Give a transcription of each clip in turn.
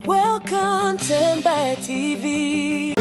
Welcome to Mbaya TV.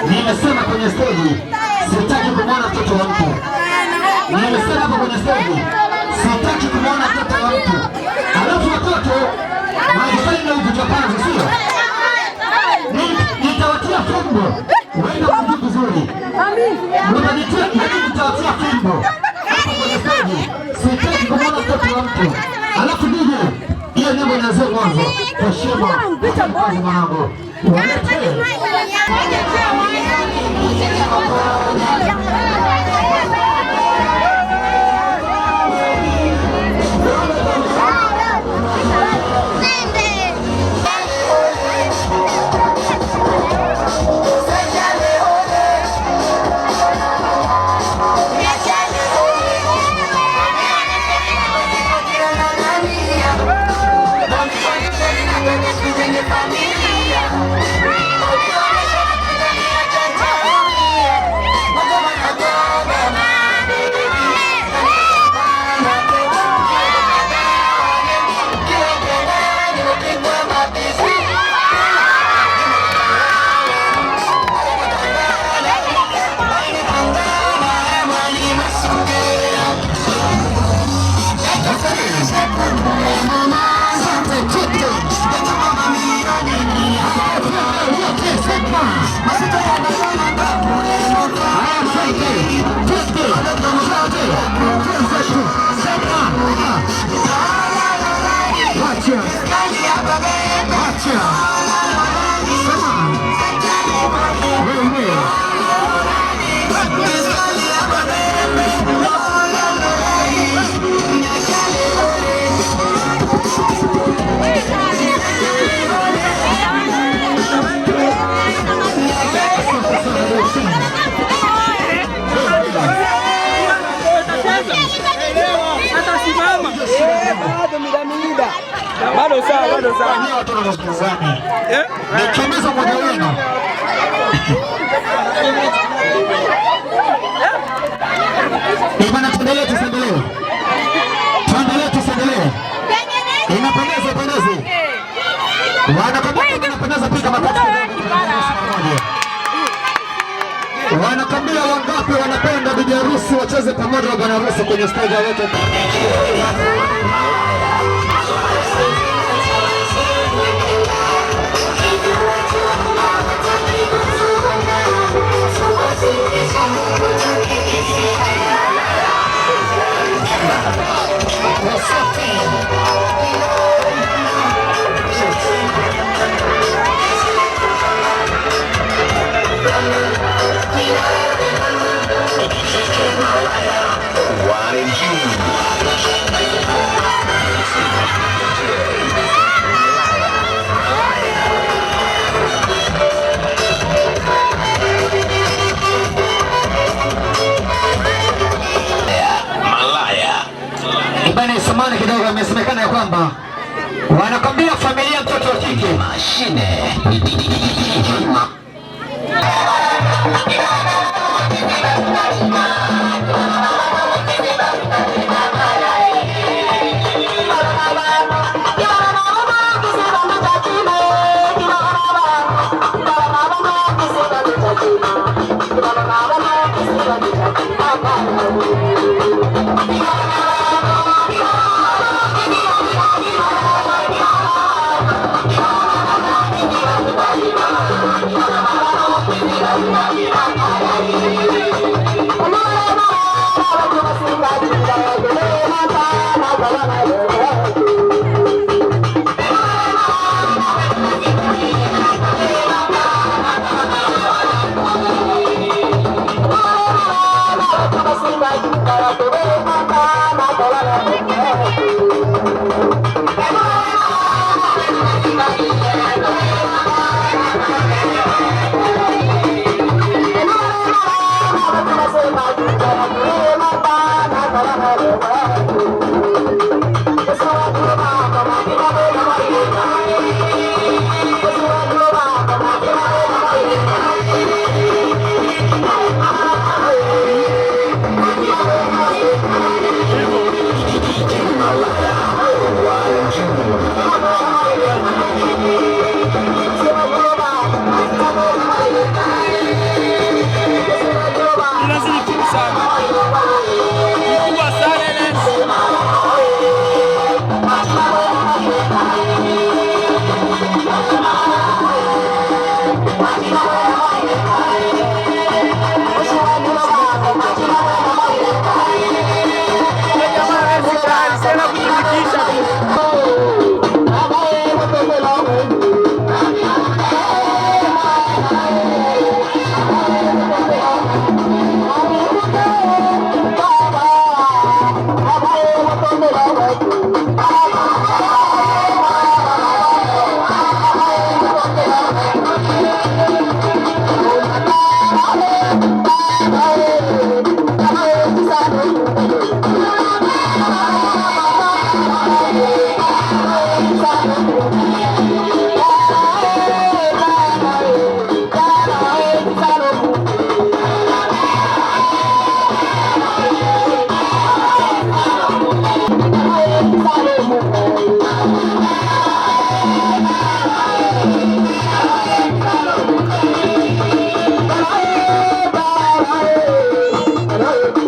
Nimesema kwenye stage sitaki kumwona mtoto wa mtu. Nimesema hapo kwenye stage sitaki kumwona mtoto wa mtu. Alafu watoto wanafanya hivi cha kwanza sio? Nitawatia fimbo. Wewe unajua vizuri. Unanitia nitawatia fimbo. Hapo kwenye stage sitaki kumwona mtoto wa mtu. Alafu nije hiyo nyimbo inaanza mwanzo. Heshima. Kwa mwanangu. Bado sawa. Ni watu wanasikilizana. Nikimiza moja wenu. Bwana tuendelee. familia wangapi wanapenda bibi harusi wacheze pamoja na bwana harusi kwenye stage wote? Samani kidogo amesemekana ya kwamba wanakwambia familia mtoto wa kike mashine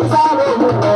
Salud.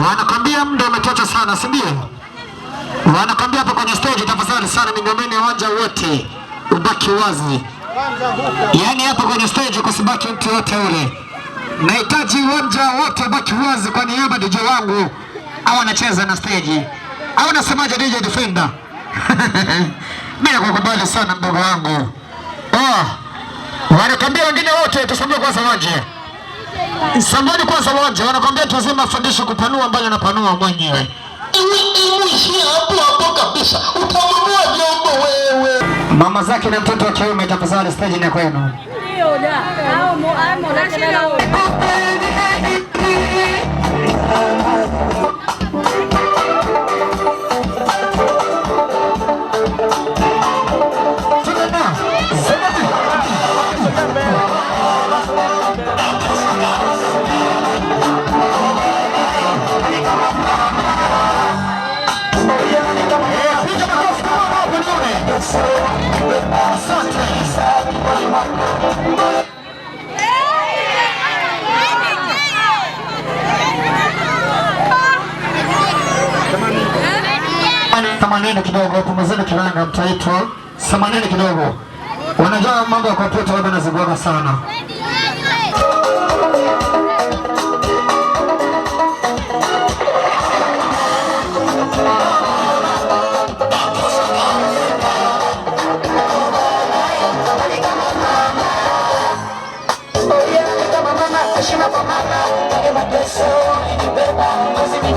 Wanakwambia muda umetosha sana, si ndio? Wanakwambia hapa kwenye stage tafadhali sana mingomeni uwanja wote ubaki wazi. Yaani hapa kwenye stage kusibaki mtu yote ule. Nahitaji uwanja wote ubaki wazi kwa niaba DJ wangu au anacheza na stage. Au nasemaje DJ Defender? Mimi nakukubali sana mdogo wangu. Wanakwambia wengine wote tusomee kwanza wanje. Sambani kwanza wanje, wanakwambia tuzima fundisho kupanua mbali na panua mwenyewe. Imuishia hapo kabisa. Utamwona jambo wewe. Mama zake na mtoto wa kiume tafadhali stage ni kwenu. Ndio da. Hao mo na tena. Samanini kidogo, pumzeni kilanga mtaitwa. Samanini kidogo. Wanajua mambo ya kompyuta wao wanaziguana sana. Muziki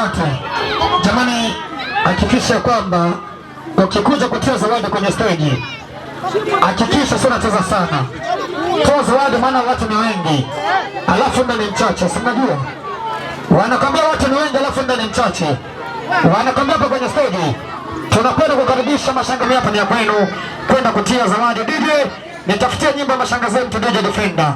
Asante. Jamani, hakikisha kwamba ukikuja kutia zawadi kwenye stage, hakikisha sio unacheza sana. Toa zawadi maana watu ni wengi. Alafu ndani mchache, si unajua? Wanakwambia watu ni wengi alafu ndani mchache. Wanakwambia hapa kwenye stage tunakwenda kukaribisha mashangazi hapa ni ya kwenu kwenda kutia zawadi. DJ, nitafutia nyimbo ya mashangazi yetu DJ Defender.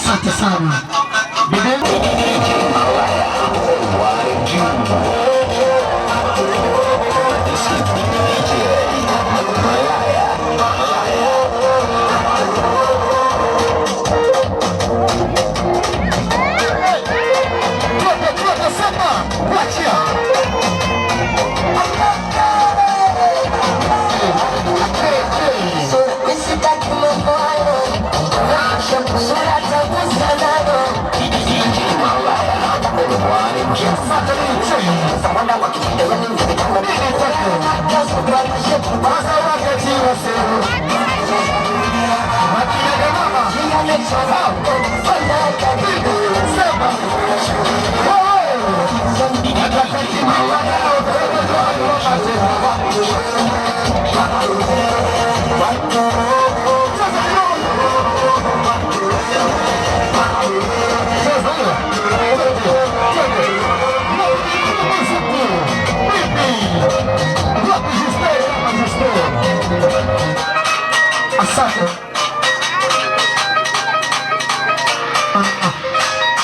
Asante sana.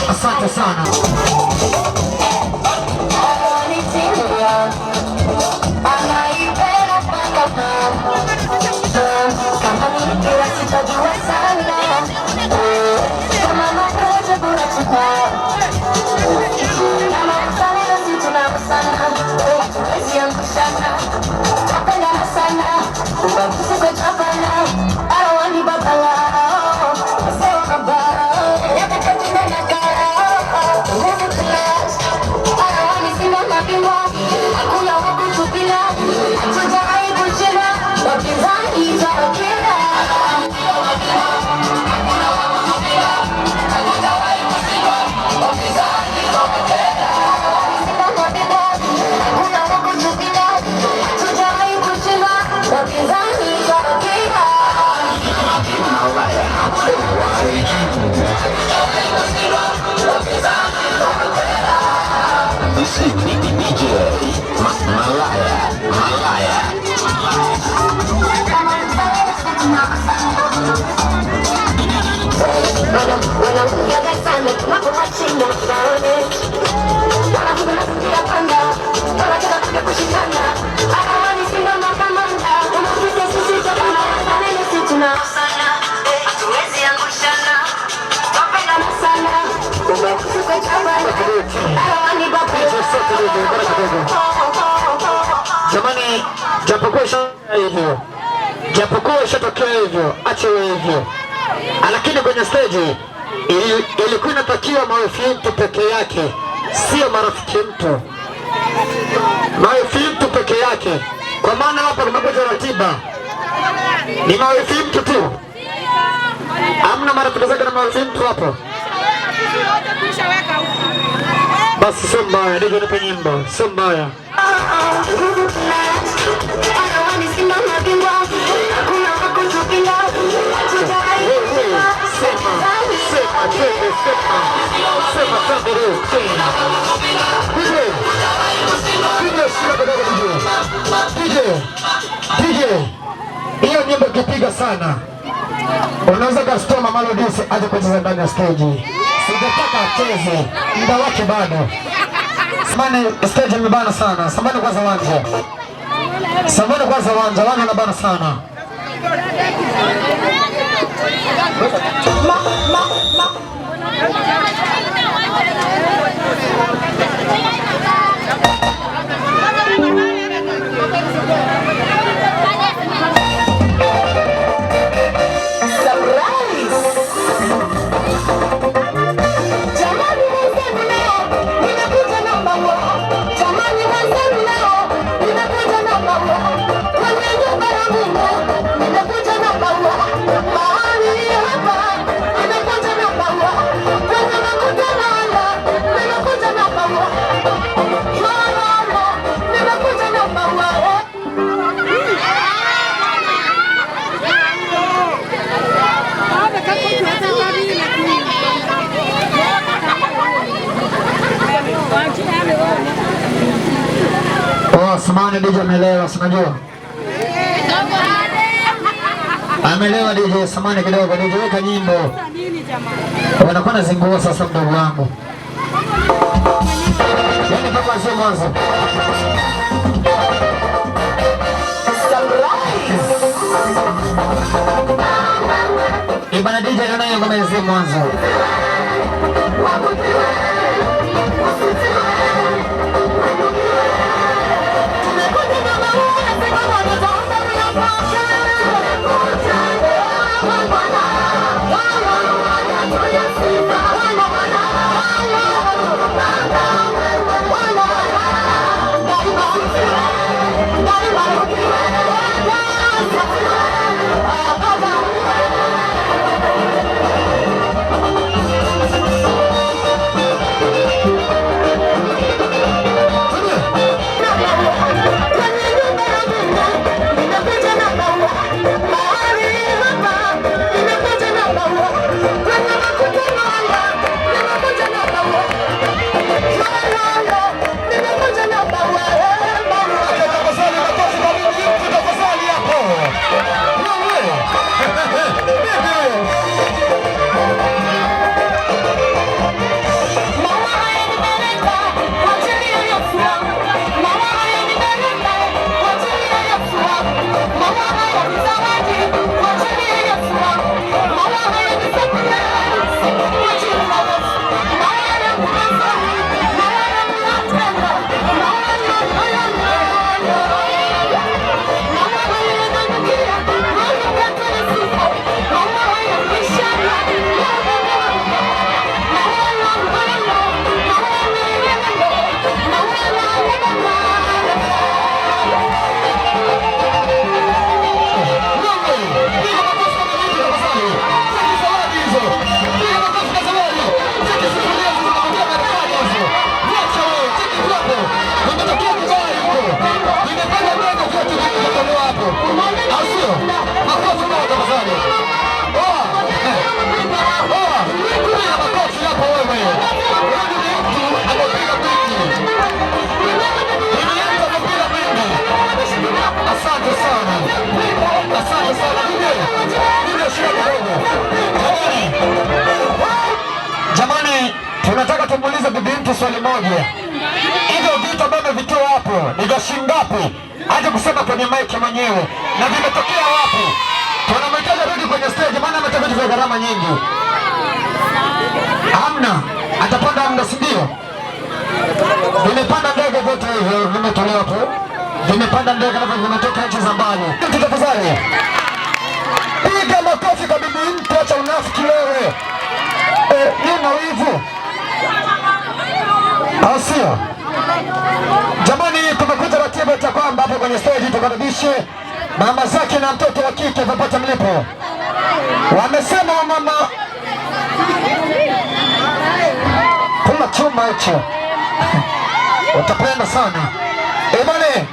Asante sana. Jamani, japokuwa ishatokea hivyo, acha hivyo. Lakini kwenye stage ilikuwa inatakiwa mawifi mtu peke yake, sio marafiki mtu. Mawifi mtu peke yake, kwa maana hapa kumekuja ratiba ni mawifi mtu tu, hamna marafiki zake na mawifi mtu hapo. Basi sio mbaya, ndio nipe nyimbo, sio mbaya. Hiyo nyimbo kipiga sana, unaweza kasitoa Mama Lodisi aje kucheza ndani ya stage. Sijataka acheze, muda wake bado. Samani stage imebana sana. Samani kwanza wanja. Samani kwanza wanja, wanja unabana sana. Samani DJ amelewa, sinajua amelewa DJ. Samani kidogo DJ, weka nyimbo, wanakuwa na zingua sasa mdogo wangu, yani papa sio mwanzo. Ibana DJ anayo ngoma ya mwanzo. Jamani, tunataka tumuulize bibi mtu swali moja. Hivyo vitu ambavyo vitoa hapo ni vya shilingi ngapi? Aje kusema kwenye mic mwenyewe. Na vimetokea wapi? Tunamhitaji rudi kwenye stage, maana ametoa vitu vya gharama nyingi. Hamna, atapanda muda vimepanda ndege na vimetoka nchi za mbali. Tafadhali piga makofi kwa bibi mtu, acha unafiki wewe. Nina wivu au sio? Jamani, tumekuja ratiba ya kwamba hapo kwenye stage tukaribishe mama zake na mtoto wa kike wapate mlipo. Wamesema mama kula chuma hicho utapenda sana bale.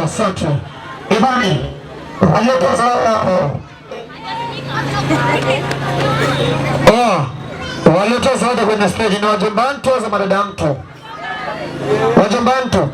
Asante. Ibani, waliotoza hapo. Waliotoza hapo kwenye stage ni wajomba mtu za madada mtu. Wajomba mtu.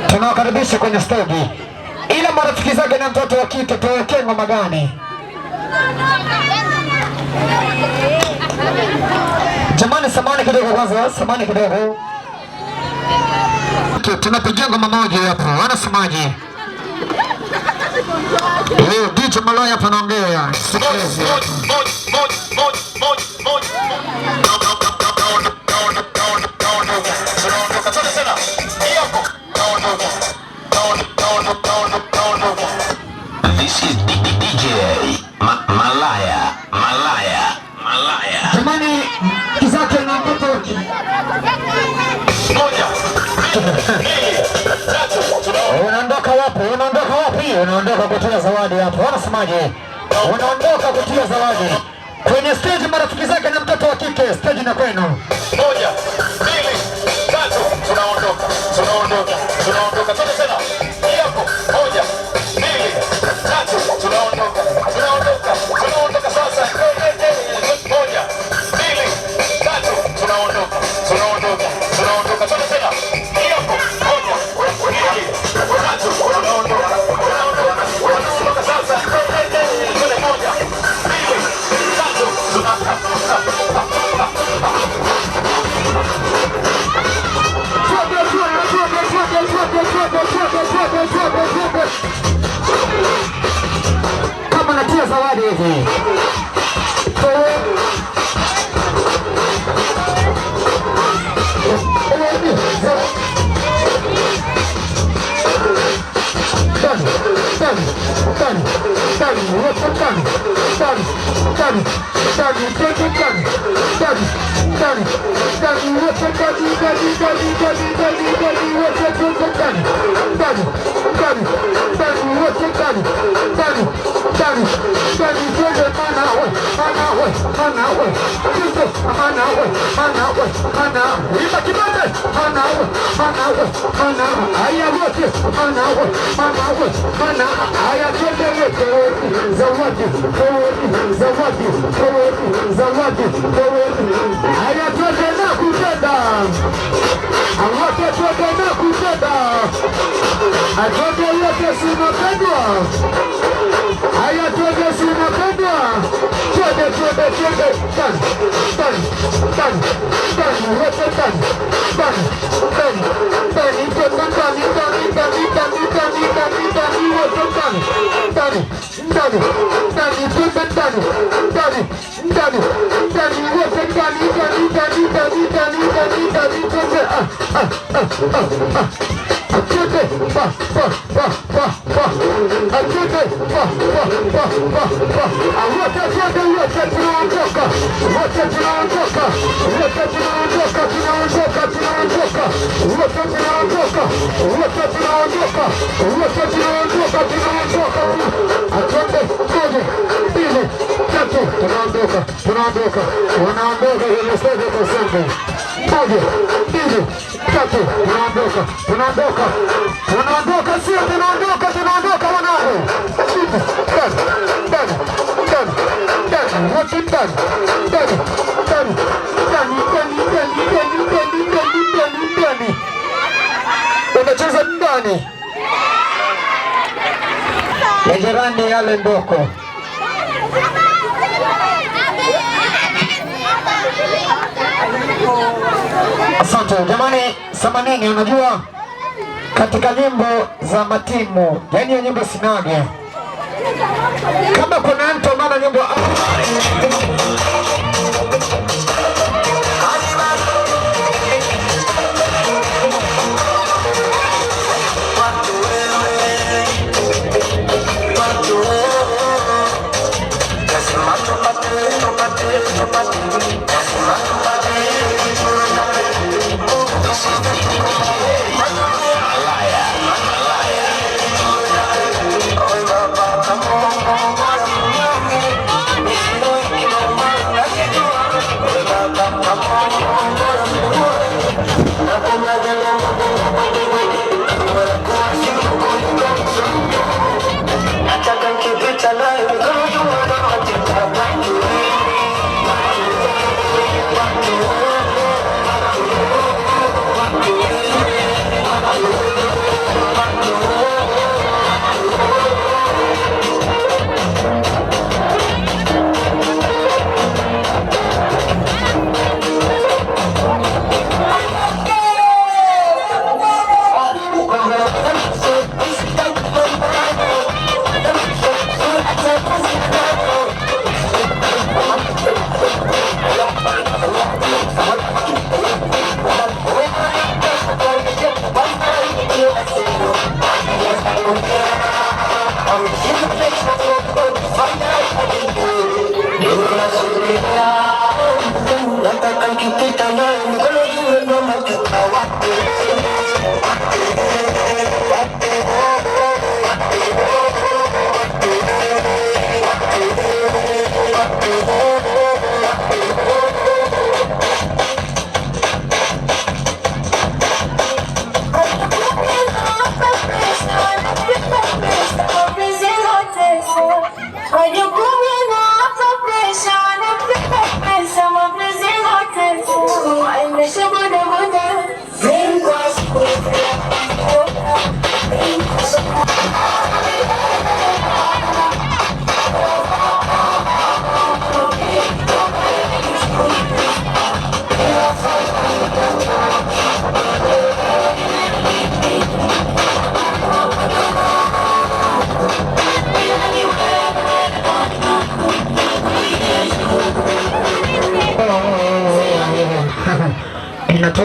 tunawakaribisha kwenye stage. Ila marafiki zake na mtoto wa kike tuwekee ngoma gani? Jamani, samani kidogo kwanza, samani kidogo. Tunapigia ngoma moja hapo. Wanasemaje? DJ Malaya hapa naongea. Sikilize. This is DJ Malaya. Jamani, kizake na mtoto. Unaondoka wapi? Unaondoka kutia zawadi hapo. Wanasemaje? Unaondoka kutia zawadi. Kwenye stage marafiki zake na mtoto wa kike, stage na kwenu. 1, 2, 3 tunaondoka. Twende tena. Hapo. 1, 2, 3 tunaondoka sasa. 1, 2, 3 tunaondoka. Twende tena. Hapo. 1, 2, 3 tunaondoka sasa. 1, 2, 3 kama natia zawadi hivi. Unacheza ndani ya jirani yale ndoko. Asante jamani, samanini. Unajua katika nyimbo za matimu, yani ya nyimbo sinage, kama kuna mtu amana nyimbo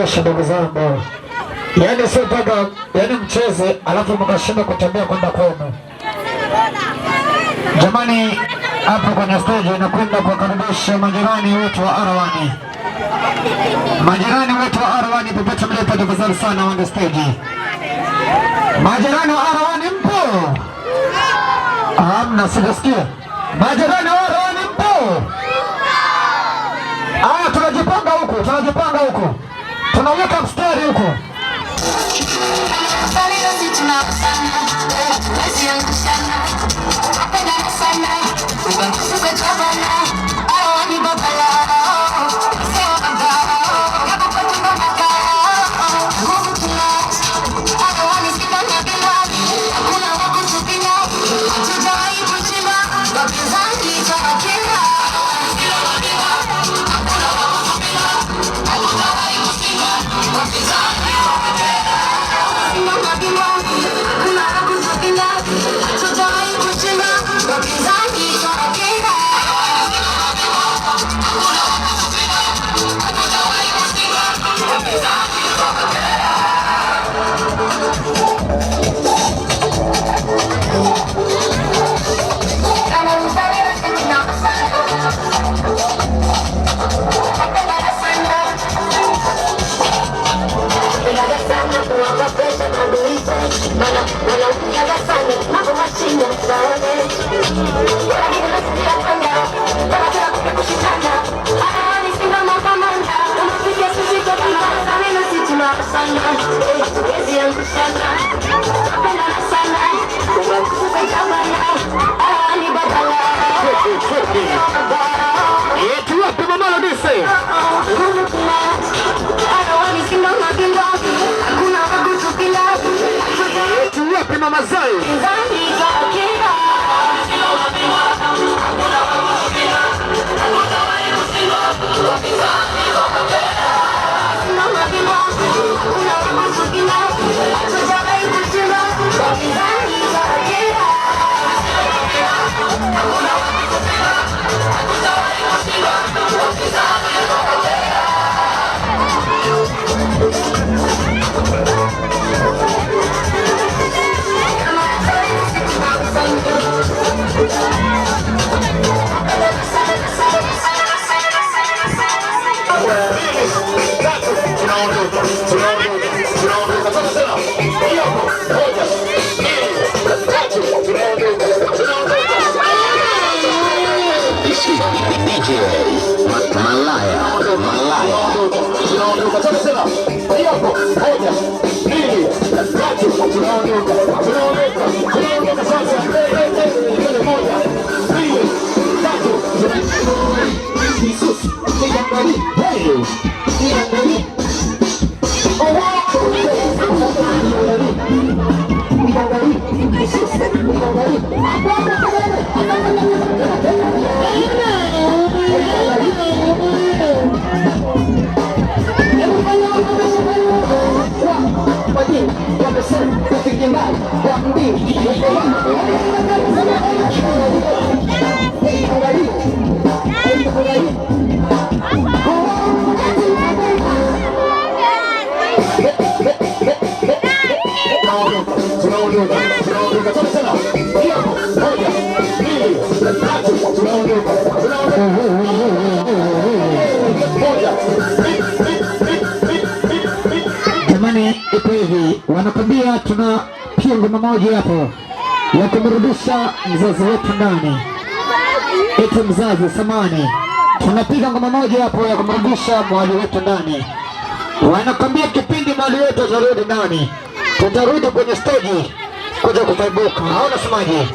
kutosha ndugu zangu. Yaani sio mpaka yaani mcheze alafu mkashinda kutembea kwenda kwenu. Jamani, hapa kwenye stage inakwenda kuwakaribisha majirani wetu wa Arawani. Majirani wetu wa Arawani popote mlipo tafadhali sana on the stage. Majirani wa Arawani mpo? Hamna, sijasikia. Majirani wa Arawani mpo? Aya, tunajipanga huko. Tunaweka mstari huko. Mama Zai jamani, ipo hivi, wanakwambia tuna pia ngoma moja hapo ya kumrudisha mzazi wetu ndani. Eti mzazi samani, tunapiga ngoma moja hapo ya kumrudisha mwali wetu ndani. Wanakwambia kipindi mwali wetu atarudi ndani, tutarudi kwenye stage kuja kutaibuka. Haona semaji?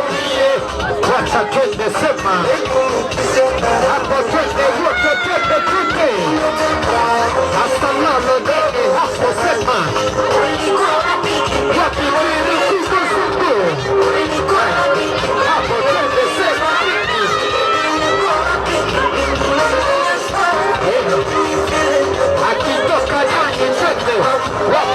Wacha twende sema hapo, twende wote, twende twende asalalo dege hapo, sema wapi wili kuko suko hapo, twende sema akitoka nani twende wapi